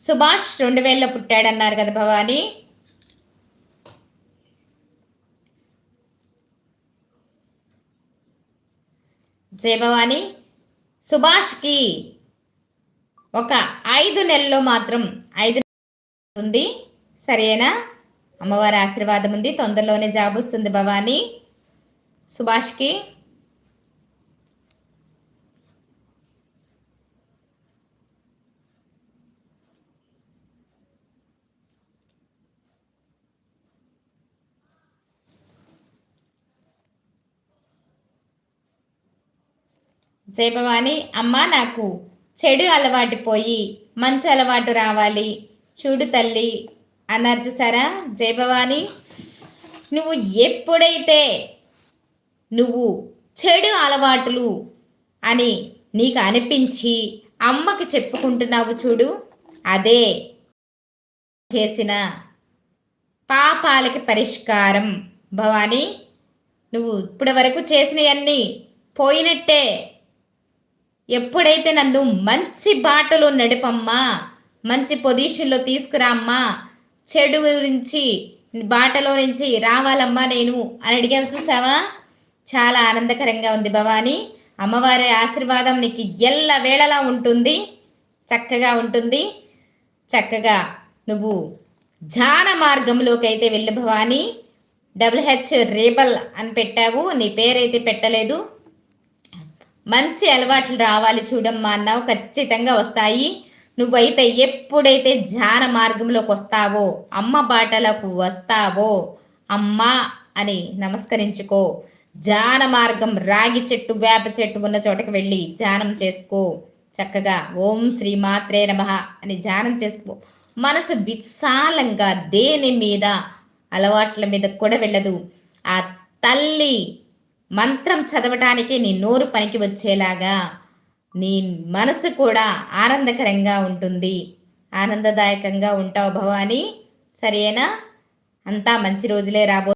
సుభాష్ 2000లో పుట్టాడన్నారు కదా భవాని. జయ భవాని. సుభాష్కి ఒక 5 నెలల్లో మాత్రం 5 ఉంది. సరేనా? అమ్మవారి ఆశీర్వాదం ఉంది. తొందరలోనే జాబ్ వస్తుంది భవాని సుభాష్కి. జయ భవాని. అమ్మ నాకు చెడు అలవాటు పోయి మంచి అలవాటు రావాలి చూడు తల్లి అన్నారు చూసారా జయ భవాని. నువ్వు ఎప్పుడైతే నువ్వు చెడు అలవాటులు అని నీకు అనిపించి అమ్మకి చెప్పుకుంటున్నావు చూడు, అదే చేసిన పాపాలకి పరిష్కారం భవాని. నువ్వు ఇప్పటి వరకు చేసినవన్నీ పోయినట్టే. ఎప్పుడైతే నన్ను మంచి బాటలో నడిపమ్మా, మంచి పొజిషన్లో తీసుకురామ్మా, చెడు గురించి బాటలో నుంచి రావాలమ్మా నేను అని అడిగావు చూసావా, చాలా ఆనందకరంగా ఉంది భవాని. అమ్మవారి ఆశీర్వాదం నీకు ఎల్ల వేళలా ఉంటుంది, చక్కగా ఉంటుంది. చక్కగా నువ్వు ధ్యాన మార్గంలోకి అయితే వెళ్ళి భవాని. WH రేబల్ అని పెట్టావు, నీ పేరైతే పెట్టలేదు. మంచి అలవాట్లు రావాలి చూడమ్మా అన్నావు, ఖచ్చితంగా వస్తాయి. నువ్వైతే ఎప్పుడైతే ధ్యాన మార్గంలోకి వస్తావో, అమ్మ బాటలకు వస్తావో, అమ్మ అని నమస్కరించుకో. ధ్యాన మార్గం రాగి చెట్టు వేప చెట్టు ఉన్న చోటకి వెళ్ళి ధ్యానం చేసుకో. చక్కగా ఓం శ్రీ మాత్రే నమః అని ధ్యానం చేసుకో. మనసు విశాలంగా దేని మీద అలవాట్ల మీద కూడా వెళ్ళదు. ఆ తల్లి మంత్రం చదవటానికి నీ నోరు పనికి వచ్చేలాగా నీ మనసు కూడా ఆనందకరంగా ఉంటుంది, ఆనందదాయకంగా ఉంటావు భవాని. సరేనా? అంతా మంచి రోజులే రాబో.